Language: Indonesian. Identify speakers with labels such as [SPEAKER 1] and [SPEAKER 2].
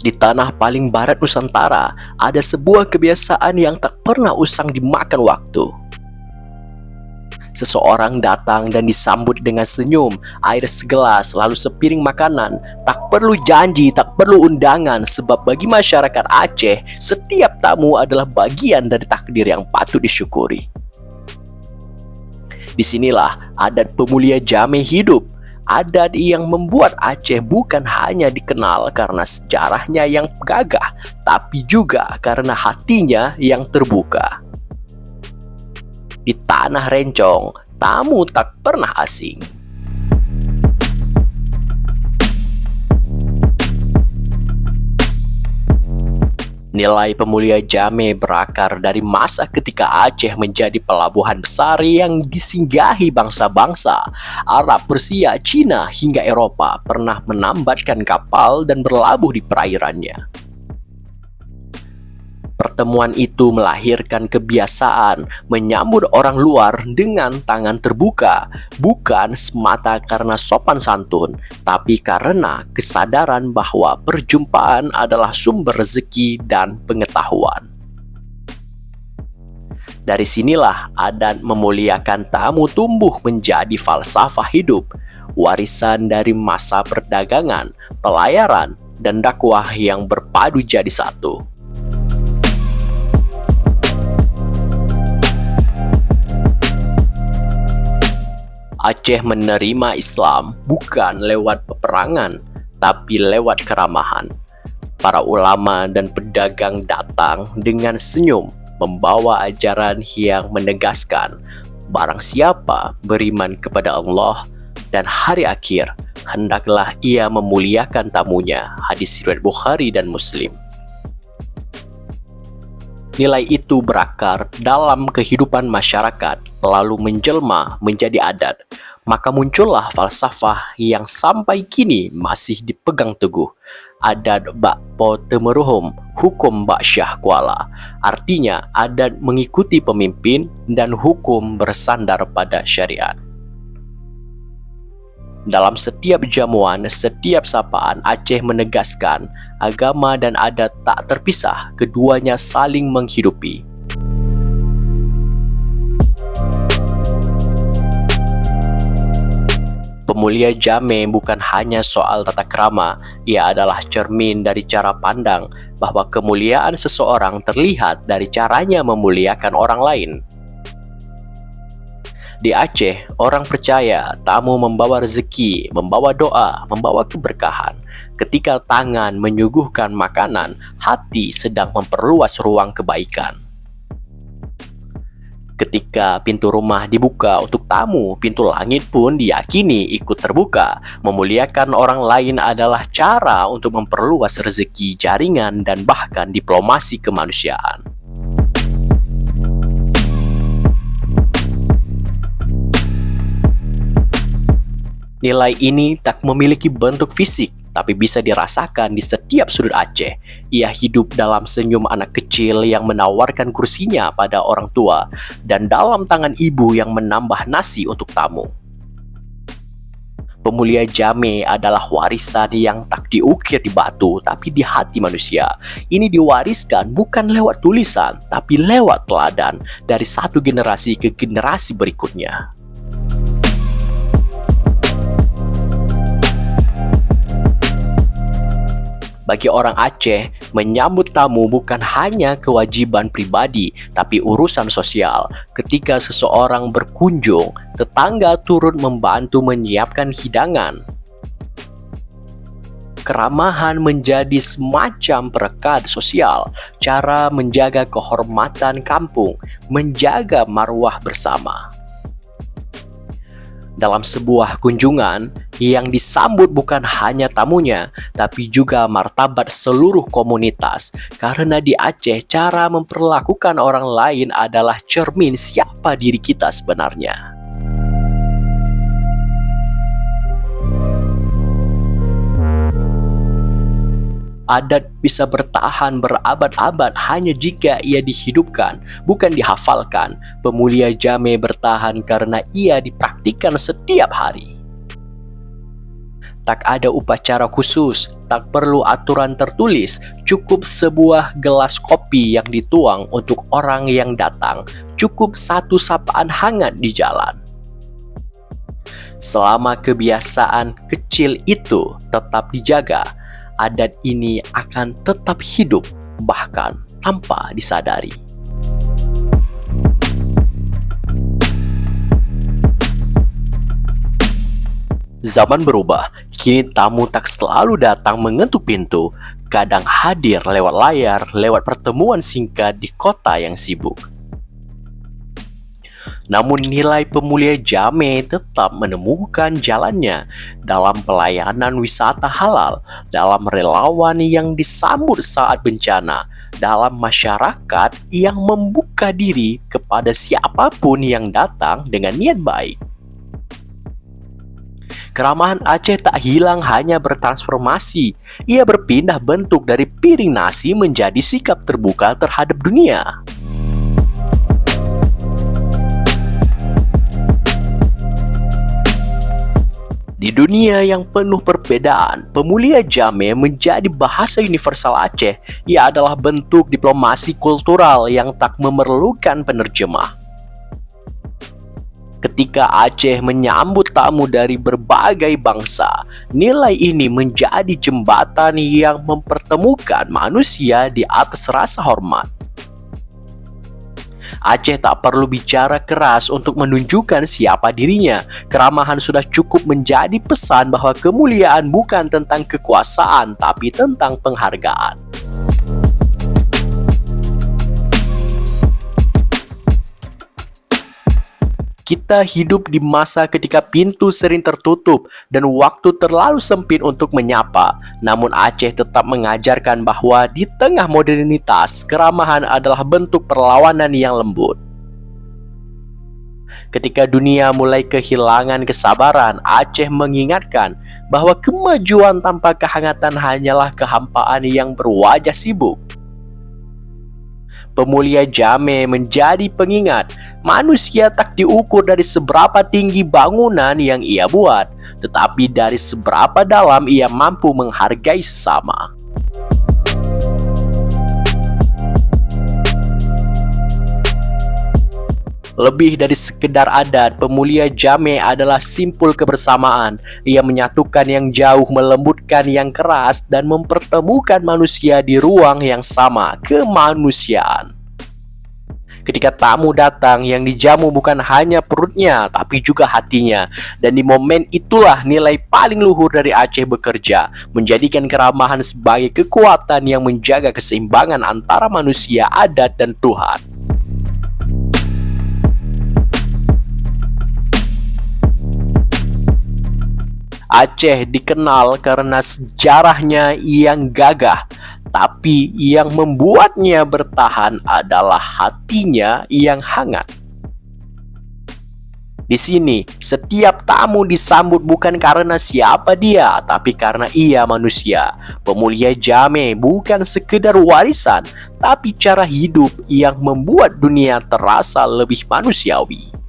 [SPEAKER 1] Di tanah paling barat Nusantara, ada sebuah kebiasaan yang tak pernah usang dimakan waktu. Seseorang datang dan disambut dengan senyum, air segelas, lalu sepiring makanan. Tak perlu janji, tak perlu undangan, sebab bagi masyarakat Aceh, setiap tamu adalah bagian dari takdir yang patut disyukuri. Disinilah adat pemulia Jameh hidup. Adat yang membuat Aceh bukan hanya dikenal karena sejarahnya yang gagah, tapi juga karena hatinya yang terbuka. Di tanah Rencong, tamu tak pernah asing. Nilai pemulia Jameh berakar dari masa ketika Aceh menjadi pelabuhan besar yang disinggahi bangsa-bangsa. Arab, Persia, Cina, hingga Eropa pernah menambatkan kapal dan berlabuh di perairannya. Pertemuan itu melahirkan kebiasaan menyambut orang luar dengan tangan terbuka, bukan semata karena sopan santun, tapi karena kesadaran bahwa perjumpaan adalah sumber rezeki dan pengetahuan. Dari sinilah adat memuliakan tamu tumbuh menjadi falsafah hidup, warisan dari masa perdagangan, pelayaran, dan dakwah yang berpadu jadi satu. Aceh menerima Islam bukan lewat peperangan, tapi lewat keramahan. Para ulama dan pedagang datang dengan senyum, membawa ajaran yang menegaskan barang siapa beriman kepada Allah dan hari akhir, hendaklah ia memuliakan tamunya. Hadis riwayat Bukhari dan Muslim. Nilai itu berakar dalam kehidupan masyarakat, lalu menjelma menjadi adat. Maka muncullah falsafah yang sampai kini masih dipegang teguh. Adat Bak Po Temeruhum, hukum Bak Syah Kuala. Artinya, adat mengikuti pemimpin dan hukum bersandar pada syariat. Dalam setiap jamuan, setiap sapaan, Aceh menegaskan agama dan adat tak terpisah, keduanya saling menghidupi. Pemulia Jameh bukan hanya soal tata krama, ia adalah cermin dari cara pandang bahwa kemuliaan seseorang terlihat dari caranya memuliakan orang lain. Di Aceh, orang percaya tamu membawa rezeki, membawa doa, membawa keberkahan. Ketika tangan menyuguhkan makanan, hati sedang memperluas ruang kebaikan. Ketika pintu rumah dibuka untuk tamu, pintu langit pun diyakini ikut terbuka. Memuliakan orang lain adalah cara untuk memperluas rezeki, jaringan, dan bahkan diplomasi kemanusiaan. Nilai ini tak memiliki bentuk fisik, tapi bisa dirasakan di setiap sudut Aceh. Ia hidup dalam senyum anak kecil yang menawarkan kursinya pada orang tua, dan dalam tangan ibu yang menambah nasi untuk tamu. Pemulia Jameh adalah warisan yang tak diukir di batu, tapi di hati manusia. Ini diwariskan bukan lewat tulisan, tapi lewat teladan dari satu generasi ke generasi berikutnya. Bagi orang Aceh, menyambut tamu bukan hanya kewajiban pribadi, tapi urusan sosial. Ketika seseorang berkunjung, tetangga turut membantu menyiapkan hidangan. Keramahan menjadi semacam perekat sosial, cara menjaga kehormatan kampung, menjaga marwah bersama. Dalam sebuah kunjungan, yang disambut bukan hanya tamunya, tapi juga martabat seluruh komunitas. Karena di Aceh, cara memperlakukan orang lain adalah cermin siapa diri kita sebenarnya. Adat bisa bertahan berabad-abad hanya jika ia dihidupkan, bukan dihafalkan. Pemulia Jameh bertahan karena ia dipraktikkan setiap hari. Tak ada upacara khusus, tak perlu aturan tertulis, cukup sebuah gelas kopi yang dituang untuk orang yang datang, cukup satu sapaan hangat di jalan. Selama kebiasaan kecil itu tetap dijaga, adat ini akan tetap hidup, bahkan tanpa disadari. Zaman berubah, kini tamu tak selalu datang mengetuk pintu, kadang hadir lewat layar, lewat pertemuan singkat di kota yang sibuk. Namun nilai pemulia Jame tetap menemukan jalannya dalam pelayanan wisata halal, dalam relawan yang disambut saat bencana, dalam masyarakat yang membuka diri kepada siapapun yang datang dengan niat baik. Keramahan Aceh tak hilang hanya bertransformasi. Ia berpindah bentuk dari piring nasi menjadi sikap terbuka terhadap dunia. Di dunia yang penuh perbedaan, pemulia Jame menjadi bahasa universal Aceh. Ia adalah bentuk diplomasi kultural yang tak memerlukan penerjemah. Ketika Aceh menyambut tamu dari berbagai bangsa, nilai ini menjadi jembatan yang mempertemukan manusia di atas rasa hormat. Aceh tak perlu bicara keras untuk menunjukkan siapa dirinya. Keramahan sudah cukup menjadi pesan bahwa kemuliaan bukan tentang kekuasaan, tapi tentang penghargaan. Kita hidup di masa ketika pintu sering tertutup dan waktu terlalu sempit untuk menyapa. Namun Aceh tetap mengajarkan bahwa di tengah modernitas, keramahan adalah bentuk perlawanan yang lembut. Ketika dunia mulai kehilangan kesabaran, Aceh mengingatkan bahwa kemajuan tanpa kehangatan hanyalah kehampaan yang berwajah sibuk. Pemulia Jame menjadi pengingat, manusia tak diukur dari seberapa tinggi bangunan yang ia buat, tetapi dari seberapa dalam ia mampu menghargai sesama. Lebih dari sekedar adat, pemulia Jame adalah simpul kebersamaan. Ia menyatukan yang jauh, melembutkan yang keras, dan mempertemukan manusia di ruang yang sama, kemanusiaan. Ketika tamu datang, yang dijamu bukan hanya perutnya, tapi juga hatinya. Dan di momen itulah nilai paling luhur dari Aceh bekerja, menjadikan keramahan sebagai kekuatan yang menjaga keseimbangan antara manusia, adat, dan Tuhan. Aceh dikenal karena sejarahnya yang gagah, tapi yang membuatnya bertahan adalah hatinya yang hangat. Di sini, setiap tamu disambut bukan karena siapa dia, tapi karena ia manusia. Pemulia Jame bukan sekedar warisan, tapi cara hidup yang membuat dunia terasa lebih manusiawi.